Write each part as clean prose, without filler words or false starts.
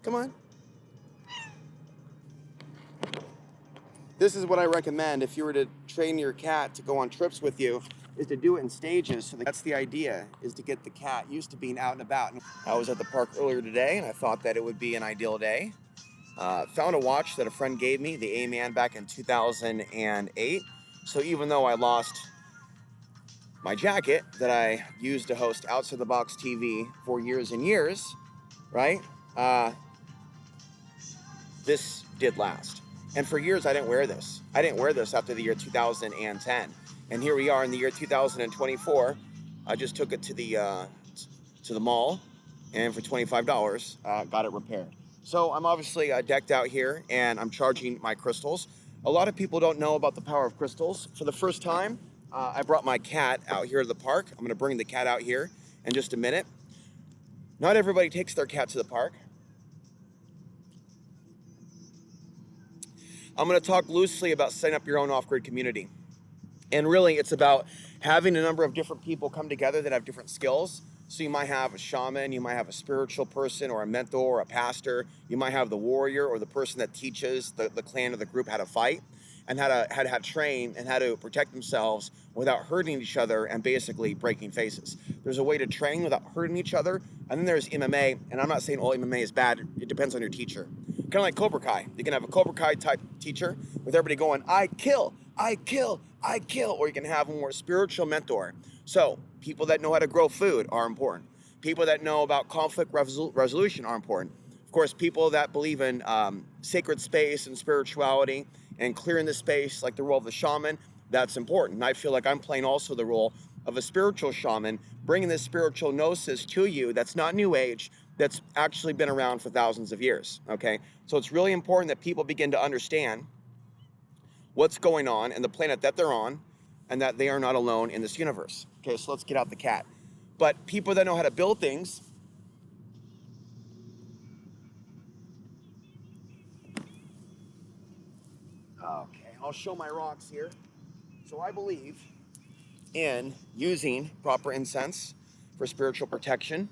Come on. This is what I recommend if you were to train your cat to go on trips with you, is to do it in stages. So that's the idea, is to get the cat used to being out and about. I was at the park earlier today, and I thought that it would be an ideal day. Found a watch that a friend gave me, the A-Man, back in 2008. So even though I lost my jacket that I used to host Outside the Box TV for years and years, right? This did last. And for years, I didn't wear this. I didn't wear this after the year 2010. And here we are in the year 2024. I just took it to the mall, and for $25, got it repaired. So I'm obviously decked out here, and I'm charging my crystals. A lot of people don't know about the power of crystals. For the first time, I brought my cat out here to the park. I'm going to bring the cat out here in just a minute. Not everybody takes their cat to the park. I'm going to talk loosely about setting up your own off-grid community. And really, it's about having a number of different people come together that have different skills. So you might have a shaman, you might have a spiritual person or a mentor or a pastor. You might have the warrior or the person that teaches the clan or the group how to fight and how to train and how to protect themselves without hurting each other and basically breaking faces. There's a way to train without hurting each other. And then there's MMA. And I'm not saying all MMA is bad. It depends on your teacher. Kind of like Cobra Kai. You can have a Cobra Kai type teacher with everybody going, I kill, I kill, I kill. Or you can have a more spiritual mentor. So people that know how to grow food are important. People that know about conflict resolution are important. Of course, people that believe in sacred space and spirituality and clearing the space, like the role of the shaman, that's important. And I feel like I'm playing also the role of a spiritual shaman, bringing this spiritual gnosis to you that's not new age, that's actually been around for thousands of years, okay? So it's really important that people begin to understand what's going on and the planet that they're on, and that they are not alone in this universe. Okay, so let's get out the cat. But people that know how to build things, okay, I'll show my rocks here. So I believe in using proper incense for spiritual protection,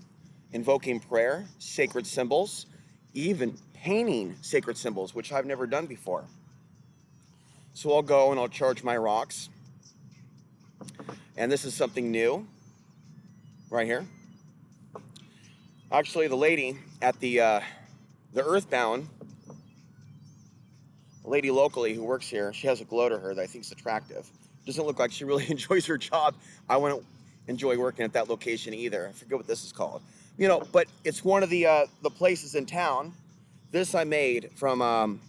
invoking prayer, sacred symbols, even painting sacred symbols, which I've never done before. So I'll go and I'll charge my rocks. And this is something new right here. Actually, the lady at the Earthbound, a lady locally who works here, she has a glow to her that I think is attractive. Doesn't look like she really enjoys her job. I wouldn't enjoy working at that location either. I forget what this is called. You know, but it's one of the places in town. This I made from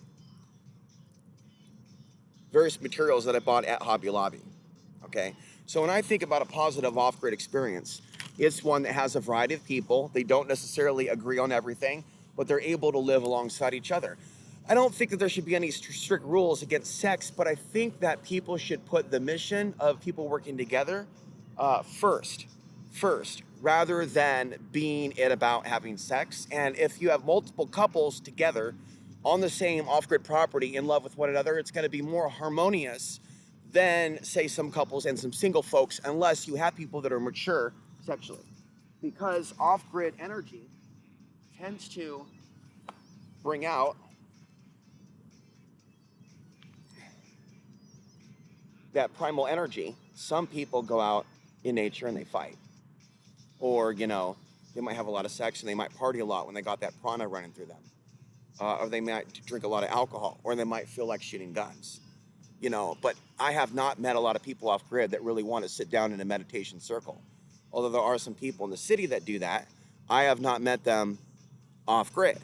various materials that I bought at Hobby Lobby. Okay, so when I think about a positive off-grid experience, it's one that has a variety of people. They don't necessarily agree on everything, but they're able to live alongside each other. I don't think that there should be any strict rules against sex, but I think that people should put the mission of people working together first, rather than being it about having sex. And if you have multiple couples together on the same off-grid property in love with one another, it's going to be more harmonious than, say, some couples and some single folks, unless you have people that are mature sexually. Because off-grid energy tends to bring out that primal energy. Some people go out in nature and they fight. Or, you know, they might have a lot of sex and they might party a lot when they got that prana running through them. Or they might drink a lot of alcohol, or they might feel like shooting guns. You know, but I have not met a lot of people off grid that really want to sit down in a meditation circle. Although there are some people in the city that do that, I have not met them off grid.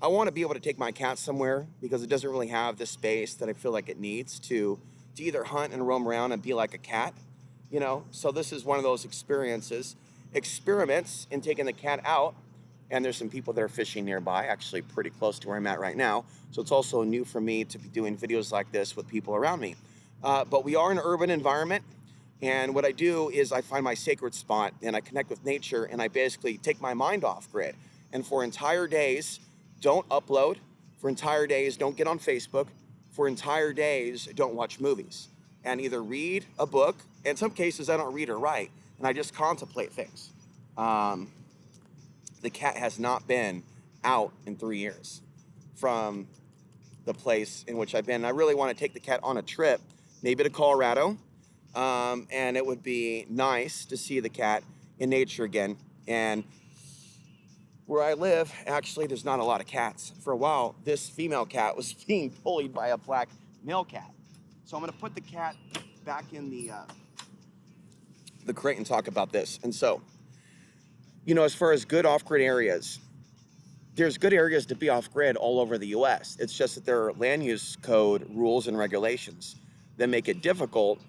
I want to be able to take my cat somewhere because it doesn't really have the space that I feel like it needs to either hunt and roam around and be like a cat, you know? So this is one of those experiments in taking the cat out. And there's some people that are fishing nearby, actually pretty close to where I'm at right now. So it's also new for me to be doing videos like this with people around me. But we are in an urban environment. And what I do is I find my sacred spot and I connect with nature and I basically take my mind off grid. And for entire days, don't upload. For entire days, don't get on Facebook. For entire days, don't watch movies. And either read a book. In some cases, I don't read or write. And I just contemplate things. The cat has not been out in 3 years from the place in which I've been. And I really want to take the cat on a trip, maybe to Colorado. And it would be nice to see the cat in nature again. And where I live, actually, there's not a lot of cats. For a while, this female cat was being bullied by a black male cat. So I'm gonna put the cat back in the crate and talk about this. And so, as far as good off-grid areas, there's good areas to be off-grid all over the US. It's just that there are land use code rules and regulations that make it difficult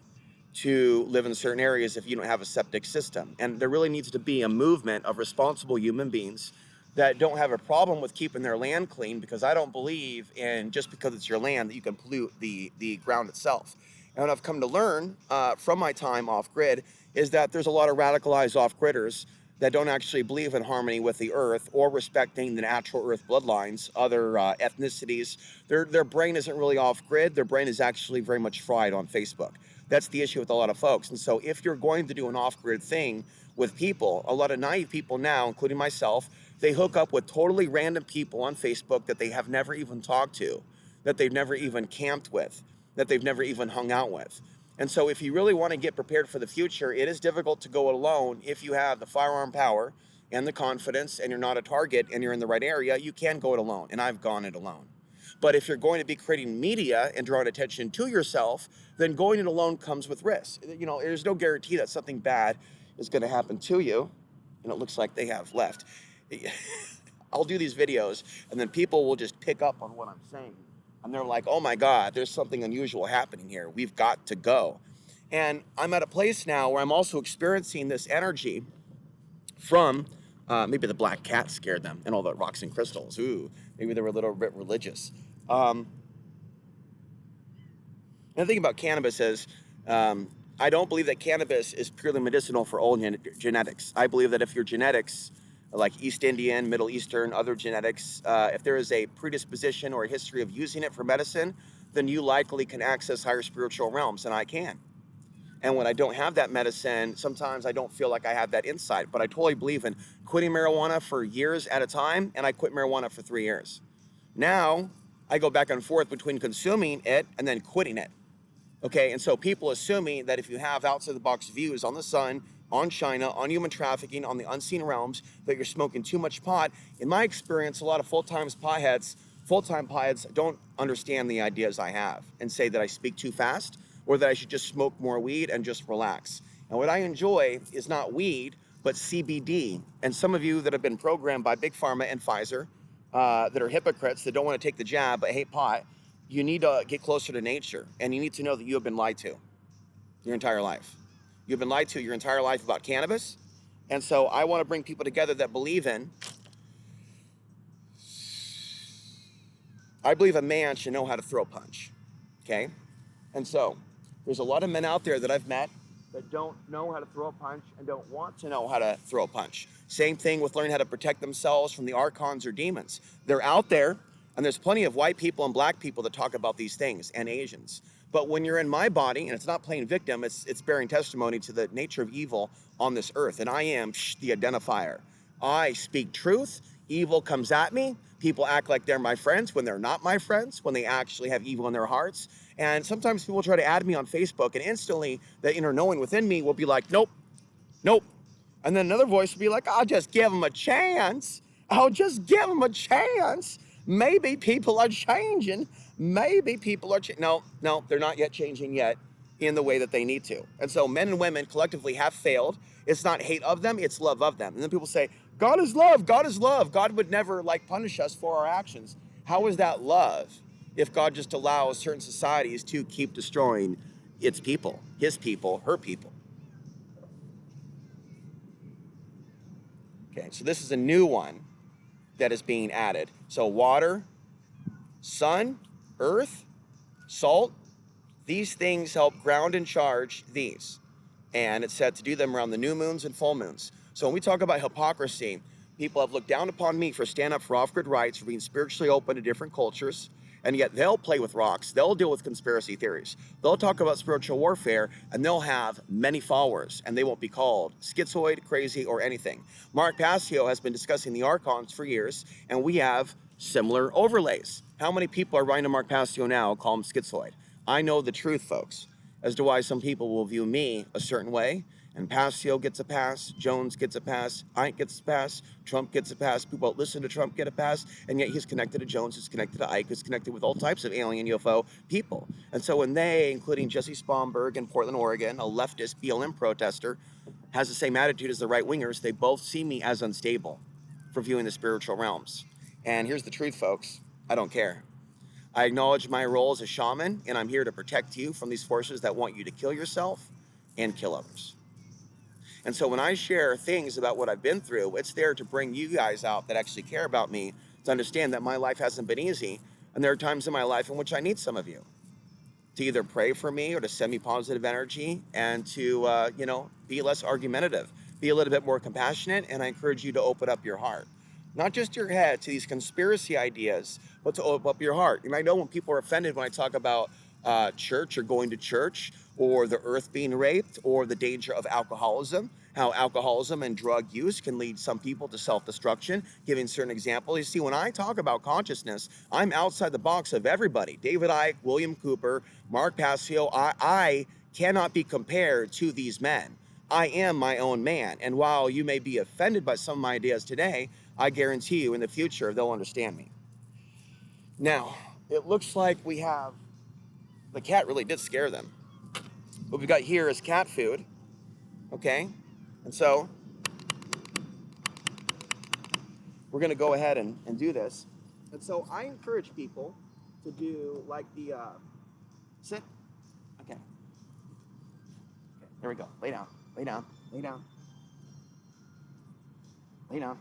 to live in certain areas if you don't have a septic system. And there really needs to be a movement of responsible human beings that don't have a problem with keeping their land clean, because I don't believe in just because it's your land that you can pollute the ground itself. And what I've come to learn from my time off-grid is that there's a lot of radicalized off-gridders that don't actually believe in harmony with the earth or respecting the natural earth bloodlines, other ethnicities. Their brain isn't really off-grid. Their brain is actually very much fried on Facebook. That's the issue with a lot of folks. And so if you're going to do an off-grid thing with people, a lot of naive people now, including myself, they hook up with totally random people on Facebook that they have never even talked to, that they've never even camped with, that they've never even hung out with. And so if you really want to get prepared for the future, it is difficult to go alone. If you have the firearm power and the confidence and you're not a target and you're in the right area, you can go it alone. And I've gone it alone. But if you're going to be creating media and drawing attention to yourself, then going it alone comes with risk. There's no guarantee that something bad is going to happen to you. And it looks like they have left. I'll do these videos and then people will just pick up on what I'm saying. And they're like, oh my God, there's something unusual happening here. We've got to go. And I'm at a place now where I'm also experiencing this energy from, maybe the black cat scared them and all the rocks and crystals. Ooh, maybe they were a little bit religious. And the thing about cannabis is, I don't believe that cannabis is purely medicinal for all genetics. I believe that if your genetics, like East Indian, Middle Eastern, other genetics, if there is a predisposition or a history of using it for medicine, then you likely can access higher spiritual realms, and I can. And when I don't have that medicine, sometimes I don't feel like I have that insight, but I totally believe in quitting marijuana for years at a time, and I quit marijuana for 3 years. Now, I go back and forth between consuming it and then quitting it. Okay, and so people assuming that if you have outside the box views on the sun, on China, on human trafficking, on the unseen realms, that you're smoking too much pot. In my experience, a lot of full-time potheads don't understand the ideas I have and say that I speak too fast or that I should just smoke more weed and just relax. And what I enjoy is not weed, but CBD. And some of you that have been programmed by Big Pharma and Pfizer, that are hypocrites, that don't want to take the jab but hate pot, you need to get closer to nature, and you need to know that you have been lied to your entire life. You've been lied to your entire life about cannabis, and so I want to bring people together that believe in, I believe a man should know how to throw a punch, okay? And so there's a lot of men out there that I've met that don't know how to throw a punch and don't want to know how to throw a punch. Same thing with learning how to protect themselves from the archons or demons. They're out there, and there's plenty of white people and black people that talk about these things, and Asians. But when you're in my body, and it's not playing victim, it's bearing testimony to the nature of evil on this earth. And I am the identifier. I speak truth. Evil comes at me. People act like they're my friends when they're not my friends, when they actually have evil in their hearts. And sometimes people try to add me on Facebook, and instantly the inner knowing within me will be like, nope, nope. And then another voice will be like, I'll just give them a chance. I'll just give them a chance. Maybe people are changing. Maybe people are no, they're not yet changing yet in the way that they need to. And so men and women collectively have failed. It's not hate of them, it's love of them. And then people say, God is love, God is love. God would never punish us for our actions. How is that love if God just allows certain societies to keep destroying its people, his people, her people? Okay, so this is a new one that is being added. So water, sun, earth, salt, these things help ground and charge these. And it's said to do them around the new moons and full moons. So when we talk about hypocrisy, people have looked down upon me for standing up for off-grid rights, for being spiritually open to different cultures. And yet they'll play with rocks, they'll deal with conspiracy theories, they'll talk about spiritual warfare, and they'll have many followers, and they won't be called schizoid, crazy, or anything. Mark Passio has been discussing the archons for years, and we have similar overlays. How many people are writing to Mark Passio now call him schizoid? I know the truth, folks, as to why some people will view me a certain way, and Passio gets a pass, Jones gets a pass, Ike gets a pass, Trump gets a pass, people that listen to Trump get a pass, and yet he's connected to Jones, he's connected to Ike, he's connected with all types of alien UFO people. And so when they, including Jesse Spomberg in Portland, Oregon, a leftist BLM protester, has the same attitude as the right-wingers, they both see me as unstable for viewing the spiritual realms. And here's the truth, folks, I don't care. I acknowledge my role as a shaman, and I'm here to protect you from these forces that want you to kill yourself and kill others. And so when I share things about what I've been through, it's there to bring you guys out that actually care about me to understand that my life hasn't been easy. And there are times in my life in which I need some of you to either pray for me or to send me positive energy and to, be less argumentative, be a little bit more compassionate. And I encourage you to open up your heart, not just your head to these conspiracy ideas, but to open up your heart. You might know when people are offended when I talk about church or going to church or the earth being raped or the danger of alcoholism, how alcoholism and drug use can lead some people to self-destruction, giving certain examples. You see, when I talk about consciousness, I'm outside the box of everybody. David Icke, William Cooper, Mark Passio, I cannot be compared to these men. I am my own man. And while you may be offended by some of my ideas today, I guarantee you in the future, they'll understand me. Now, it looks like we have, the cat really did scare them. What we've got here is cat food, okay? And so, we're gonna go ahead and do this. And so I encourage people to do like the, sit, okay. Okay, there we go, lay down, lay down, lay down. Lay down.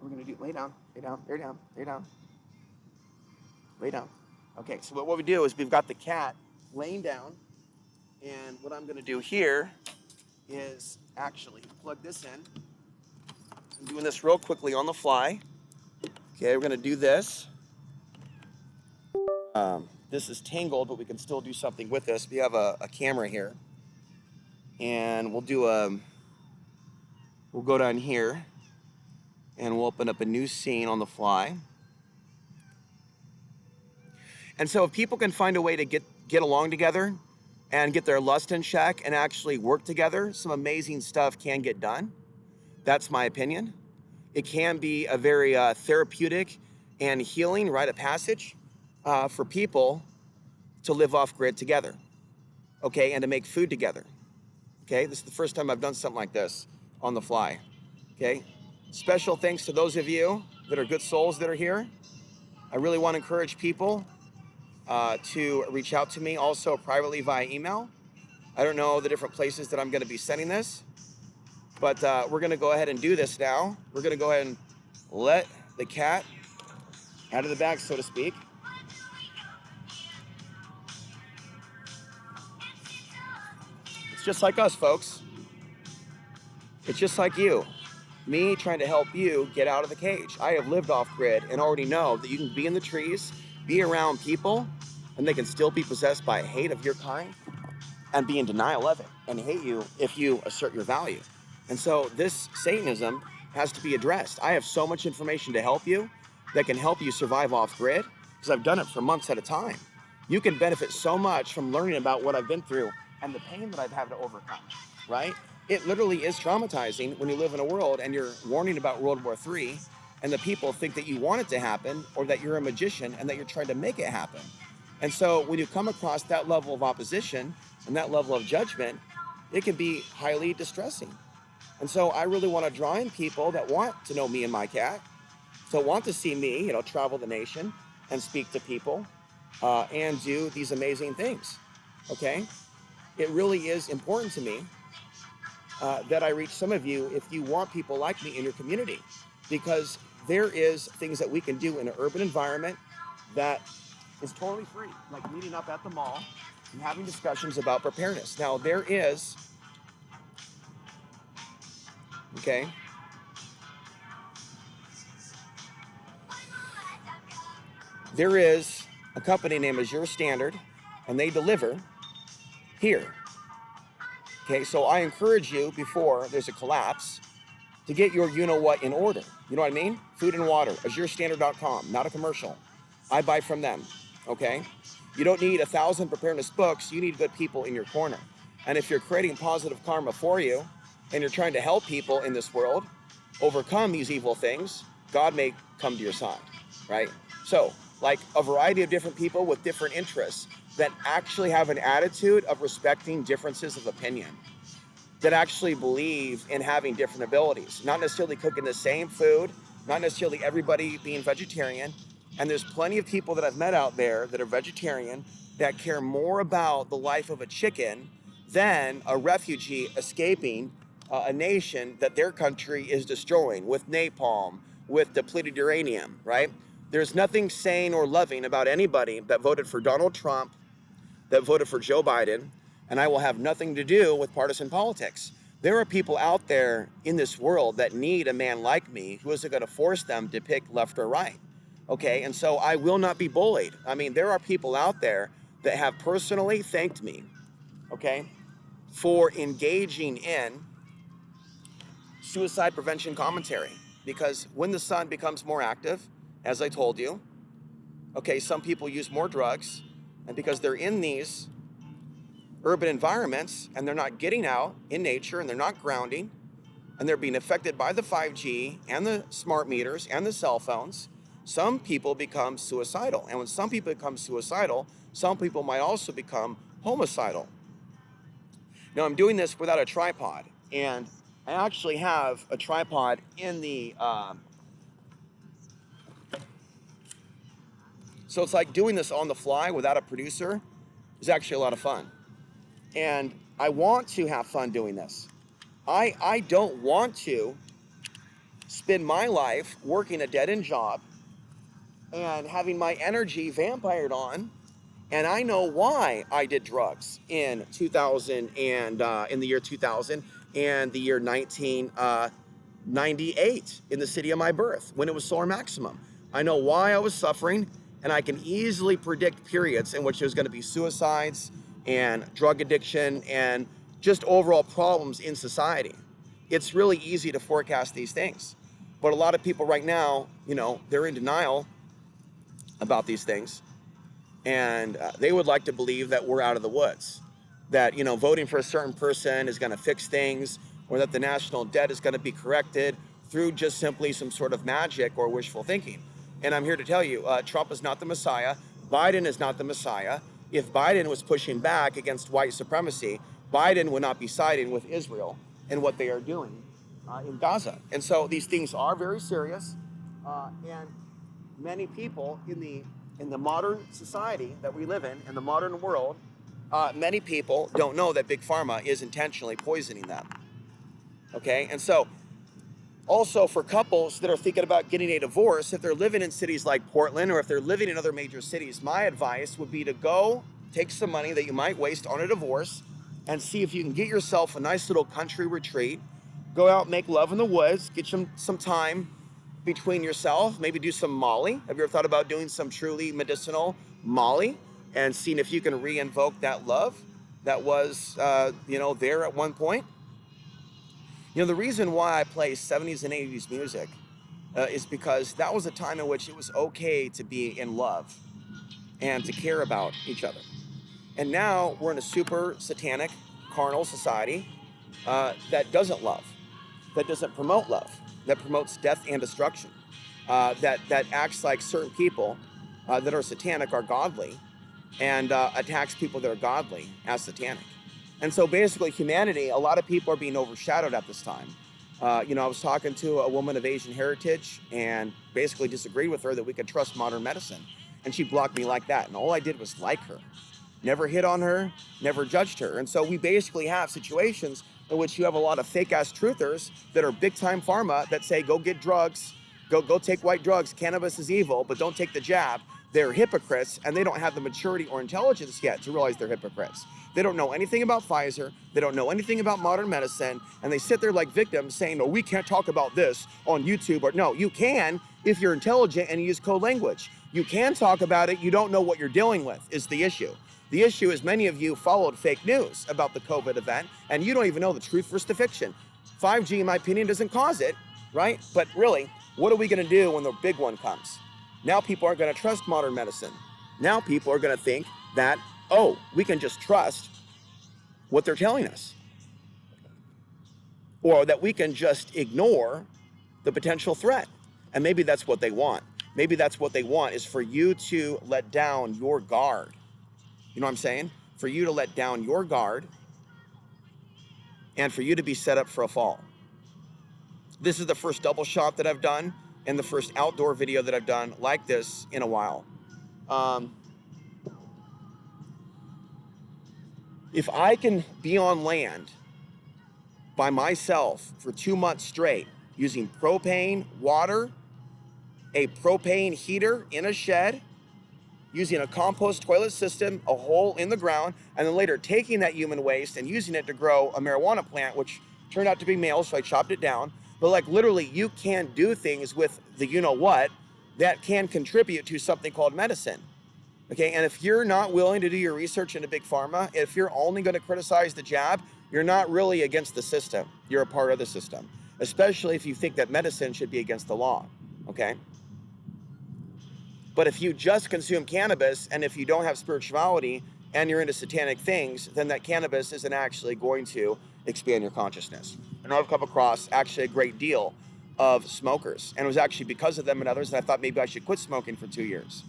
We're gonna do, lay down, lay down, lay down, lay down. Lay down. Okay, so what we do is we've got the cat laying down, and what I'm gonna do here is actually plug this in. I'm doing this real quickly on the fly. Okay, we're gonna do this. This is tangled, but we can still do something with this. We have a camera here, and we'll do we'll go down here, and we'll open up a new scene on the fly. And so if people can find a way to get along together and get their lust in check and actually work together, some amazing stuff can get done. That's my opinion. It can be a very therapeutic and healing rite of passage for people to live off grid together, okay, and to make food together, okay? This is the first time I've done something like this on the fly, okay? Special thanks to those of you that are good souls that are here. I really want to encourage people to reach out to me also privately via email. I don't know the different places that I'm going to be sending this, but we're going to go ahead and do this now. We're going to go ahead and let the cat out of the bag, so to speak. It's just like us, folks. It's just like you. Me trying to help you get out of the cage. I have lived off grid and already know that you can be in the trees, be around people, and they can still be possessed by hate of your kind and be in denial of it and hate you if you assert your value. And so this Satanism has to be addressed. I have so much information to help you that can help you survive off grid because I've done it for months at a time. You can benefit so much from learning about what I've been through and the pain that I've had to overcome, right? It literally is traumatizing when you live in a world and you're warning about World War III and the people think that you want it to happen or that you're a magician and that you're trying to make it happen. And so when you come across that level of opposition and that level of judgment, it can be highly distressing. And so I really want to draw in people that want to know me and my cat, so want to see me, travel the nation and speak to people and do these amazing things, okay? It really is important to me that I reach some of you if you want people like me in your community, because there is things that we can do in an urban environment that is totally free, like meeting up at the mall and having discussions about preparedness. Now, there is, okay, there is a company named Azure Standard, and they deliver here. Okay, so I encourage you before there's a collapse to get your you-know-what in order. You know what I mean? Food and water, AzureStandard.com, not a commercial. I buy from them, okay? You don't need 1,000 preparedness books, you need good people in your corner. And if you're creating positive karma for you, and you're trying to help people in this world overcome these evil things, God may come to your side, right? So, like a variety of different people with different interests that actually have an attitude of respecting differences of opinion, that actually believe in having different abilities, not necessarily cooking the same food, not necessarily everybody being vegetarian. And there's plenty of people that I've met out there that are vegetarian that care more about the life of a chicken than a refugee escaping a nation that their country is destroying with napalm, with depleted uranium, right? There's nothing sane or loving about anybody that voted for Donald Trump, that voted for Joe Biden, and I will have nothing to do with partisan politics. There are people out there in this world that need a man like me who isn't going to force them to pick left or right. Okay, and so I will not be bullied. I mean, there are people out there that have personally thanked me, okay, for engaging in suicide prevention commentary. Because when the sun becomes more active, as I told you, okay, some people use more drugs, and because they're in these urban environments and they're not getting out in nature and they're not grounding and they're being affected by the 5G and the smart meters and the cell phones, some people become suicidal. And when some people become suicidal, some people might also become homicidal. Now, I'm doing this without a tripod, and I actually have a tripod in the so it's like doing this on the fly without a producer is actually a lot of fun. And I want to have fun doing this. I don't want to spend my life working a dead-end job and having my energy vampired on. And I know why I did drugs in 2000 and in the year 2000 and the year 1998 in the city of my birth when it was solar maximum. I know why I was suffering, and I can easily predict periods in which there's going to be suicides and drug addiction and just overall problems in society. It's really easy to forecast these things. But a lot of people right now, you know, they're in denial about these things. And they would like to believe that we're out of the woods, that, you know, voting for a certain person is going to fix things, or that the national debt is going to be corrected through just simply some sort of magic or wishful thinking. And I'm here to tell you, Trump is not the Messiah. Biden is not the Messiah. If Biden was pushing back against white supremacy, Biden would not be siding with Israel and what they are doing in Gaza. And so these things are very serious. And many people in the modern society that we live in the modern world, many people don't know that Big Pharma is intentionally poisoning them. Okay, and so also for couples that are thinking about getting a divorce, if they're living in cities like Portland or if they're living in other major cities, my advice would be to go take some money that you might waste on a divorce and see if you can get yourself a nice little country retreat. Go out, make love in the woods, get some time between yourself, maybe do some Molly. Have you ever thought about doing some truly medicinal Molly and seeing if you can re-invoke that love that was, there at one point? You know, the reason why I play 70s and 80s music is because that was a time in which it was okay to be in love and to care about each other. And now we're in a super satanic, carnal society that doesn't love, that doesn't promote love, that promotes death and destruction, that acts like certain people that are satanic are godly and attacks people that are godly as satanic. And so basically humanity, a lot of people are being overshadowed at this time. I was talking to a woman of Asian heritage and basically disagreed with her that we could trust modern medicine. And she blocked me like that. And all I did was like her. Never hit on her, never judged her. And so we basically have situations in which you have a lot of fake-ass truthers that are big-time pharma that say, go get drugs, go take white drugs, cannabis is evil, but don't take the jab. They're hypocrites, and they don't have the maturity or intelligence yet to realize they're hypocrites. They don't know anything about Pfizer, they don't know anything about modern medicine, and they sit there like victims saying, oh, we can't talk about this on YouTube. Or no, you can if you're intelligent and you use code language. You can talk about it. You don't know what you're dealing with is the issue. The issue is many of you followed fake news about the COVID event, and you don't even know the truth versus the fiction. 5G, in my opinion, doesn't cause it, right? But really, what are we going to do when the big one comes? Now people aren't going to trust modern medicine. Now people are going to think that, oh, we can just trust what they're telling us, or that we can just ignore the potential threat. And maybe that's what they want. Maybe that's what they want, is for you to let down your guard. You know what I'm saying? For you to let down your guard and for you to be set up for a fall. This is the first double shot that I've done and the first outdoor video that I've done like this in a while. If I can be on land by myself for 2 months straight using propane, water, a propane heater in a shed, using a compost toilet system, a hole in the ground, and then later taking that human waste and using it to grow a marijuana plant, which turned out to be male, so I chopped it down. But like literally, you can do things with the you-know-what that can contribute to something called medicine. Okay, and if you're not willing to do your research into big pharma, if you're only going to criticize the jab, you're not really against the system. You're a part of the system, especially if you think that medicine should be against the law, okay? But if you just consume cannabis and if you don't have spirituality and you're into satanic things, then that cannabis isn't actually going to expand your consciousness. And I've come across actually a great deal of smokers, and it was actually because of them and others that I thought maybe I should quit smoking for 2 years.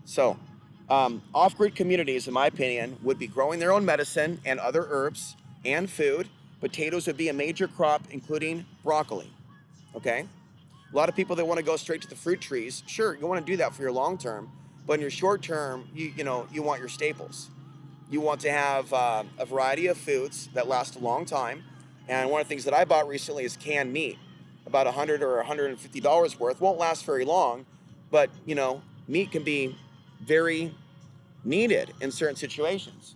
So, off-grid communities, in my opinion, would be growing their own medicine and other herbs and food. Potatoes would be a major crop, including broccoli, okay? A lot of people that want to go straight to the fruit trees, sure, you want to do that for your long term, but in your short term, you want your staples. You want to have a variety of foods that last a long time. And one of the things that I bought recently is canned meat, about $100 or $150 worth. Won't last very long, but meat can be very needed in certain situations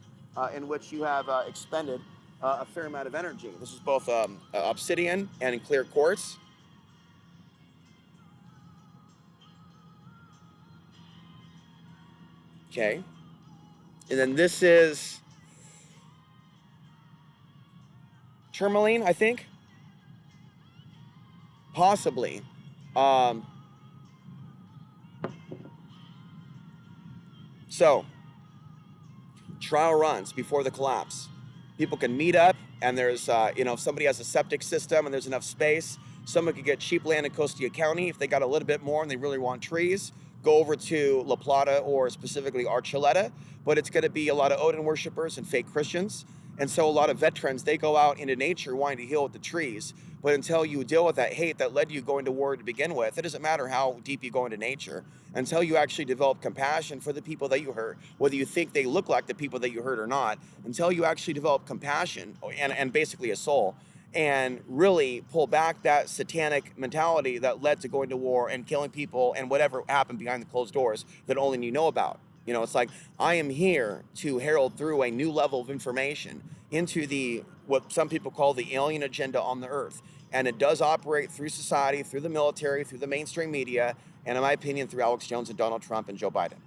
in which you have expended a fair amount of energy. This is both obsidian and in clear quartz. Okay, and then this is tourmaline, I think, possibly. So, trial runs before the collapse. People can meet up, and there's, if somebody has a septic system and there's enough space, someone could get cheap land in Costia County. If they got a little bit more and they really want trees, go over to La Plata or specifically Archuleta. But it's going to be a lot of Odin worshipers and fake Christians. And so a lot of veterans, they go out into nature wanting to heal with the trees. But until you deal with that hate that led you going to war to begin with, it doesn't matter how deep you go into nature. Until you actually develop compassion for the people that you hurt, whether you think they look like the people that you hurt or not, until you actually develop compassion and basically a soul, and really pull back that satanic mentality that led to going to war and killing people and whatever happened behind the closed doors that only you know about. It's like, I am here to herald through a new level of information into what some people call the alien agenda on the earth. And it does operate through society, through the military, through the mainstream media, and in my opinion, through Alex Jones and Donald Trump and Joe Biden.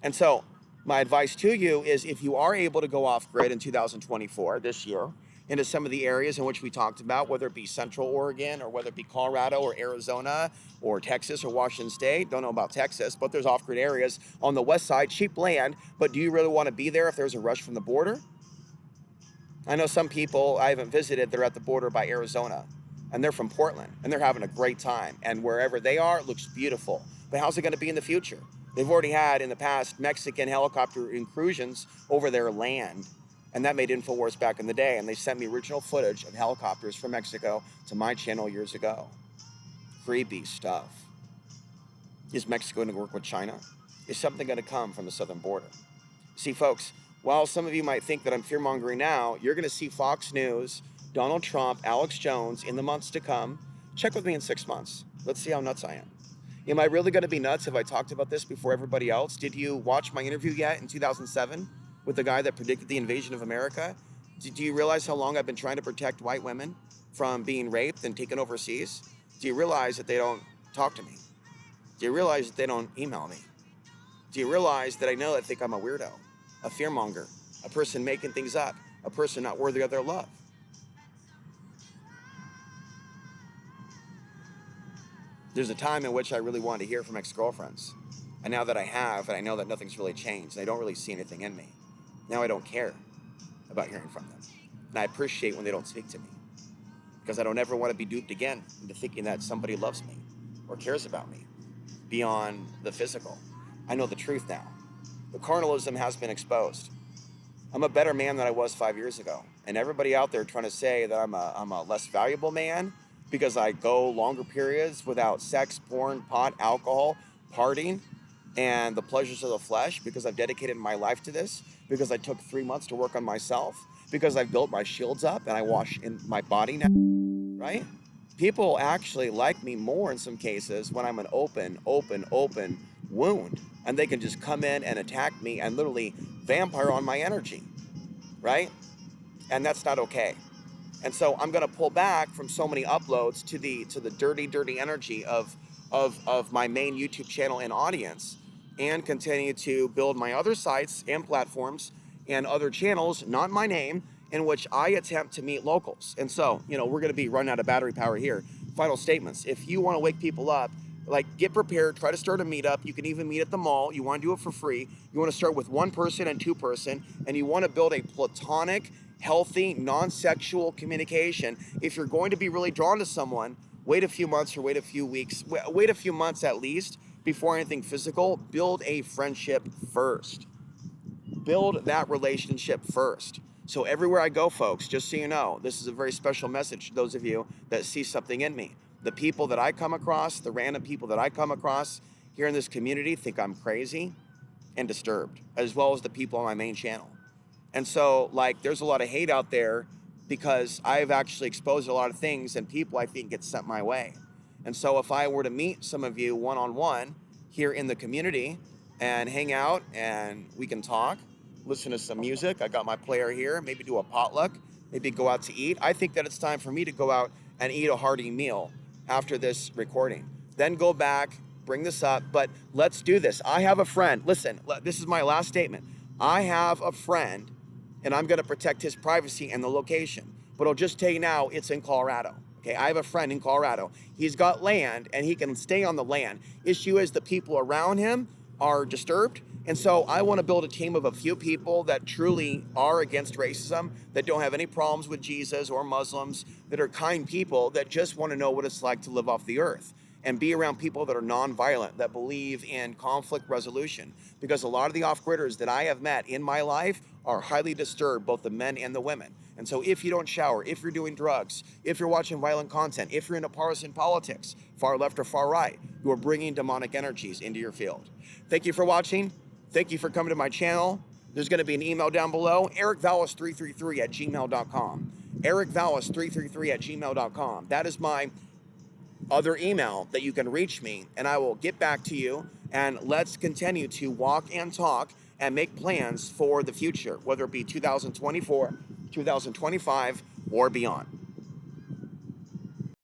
And so my advice to you is, if you are able to go off grid in 2024, this year, into some of the areas in which we talked about, whether it be Central Oregon or whether it be Colorado or Arizona or Texas or Washington State, don't know about Texas, but there's off-grid areas on the west side, cheap land, but do you really want to be there if there's a rush from the border? I know some people I haven't visited, they're at the border by Arizona, and they're from Portland, and they're having a great time, and wherever they are, it looks beautiful. But how's it going to be in the future? They've already had, in the past, Mexican helicopter intrusions over their land, and that made InfoWars back in the day, and they sent me original footage of helicopters from Mexico to my channel years ago. Creepy stuff. Is Mexico going to work with China? Is something going to come from the southern border? See, folks, while some of you might think that I'm fear-mongering now, you're going to see Fox News, Donald Trump, Alex Jones in the months to come. Check with me in 6 months. Let's see how nuts I am. Am I really going to be nuts if I talked about this before everybody else? Did you watch my interview yet in 2007 with the guy that predicted the invasion of America? Do you realize how long I've been trying to protect white women from being raped and taken overseas? Do you realize that they don't talk to me? Do you realize that they don't email me? Do you realize that I know they think I'm a weirdo, a fearmonger, a person making things up, a person not worthy of their love? There's a time in which I really wanted to hear from ex-girlfriends. And now that I have, and I know that nothing's really changed, and I don't really see anything in me, now I don't care about hearing from them. And I appreciate when they don't speak to me, because I don't ever want to be duped again into thinking that somebody loves me or cares about me beyond the physical. I know the truth now. The carnalism has been exposed. I'm a better man than I was 5 years ago. And everybody out there trying to say that I'm a less valuable man because I go longer periods without sex, porn, pot, alcohol, partying, and the pleasures of the flesh, because I've dedicated my life to this, because I took 3 months to work on myself, because I've built my shields up and I wash in my body now, right? People actually like me more in some cases when I'm an open wound, and they can just come in and attack me and literally vampire on my energy, right? And that's not okay. And so I'm going to pull back from so many uploads to the dirty energy of my main YouTube channel and audience, and continue to build my other sites and platforms and other channels, not my name, in which I attempt to meet locals. And so, we're going to be running out of battery power here. Final statements. If you want to wake people up, like, get prepared, try to start a meetup. You can even meet at the mall. You want to do it for free. You want to start with 1 person and 2 person, and you want to build a platonic, healthy, non-sexual communication. If you're going to be really drawn to someone, wait a few months or wait a few weeks, wait a few months at least before anything physical. Build a friendship first. Build that relationship first. So everywhere I go, folks, just so you know, this is a very special message to those of you that see something in me. The people that I come across, the random people that I come across here in this community think I'm crazy and disturbed, as well as the people on my main channel. And so, like, there's a lot of hate out there because I've actually exposed a lot of things, and people, I think, get sent my way. And so if I were to meet some of you one-on-one here in the community and hang out and we can talk, listen to some music, I got my player here, maybe do a potluck, maybe go out to eat, I think that it's time for me to go out and eat a hearty meal after this recording. Then go back, bring this up, but let's do this. I have a friend. Listen, this is my last statement. I have a friend, and I'm going to protect his privacy and the location. But I'll just tell you now, it's in Colorado. Okay, I have a friend in Colorado. He's got land, and he can stay on the land. Issue is the people around him are disturbed. And so I want to build a team of a few people that truly are against racism, that don't have any problems with Jesus or Muslims, that are kind people, that just want to know what it's like to live off the earth and be around people that are nonviolent, that believe in conflict resolution. Because a lot of the off-gridders that I have met in my life are highly disturbed, both the men and the women. And so if you don't shower, if you're doing drugs, if you're watching violent content, if you're into partisan politics, far left or far right, you are bringing demonic energies into your field. Thank you for watching. Thank you for coming to my channel. There's going to be an email down below, ericvallis333@gmail.com. ericvallis333@gmail.com. That is my other email that you can reach me, and I will get back to you, and let's continue to walk and talk and make plans for the future, whether it be 2024, 2025, or beyond.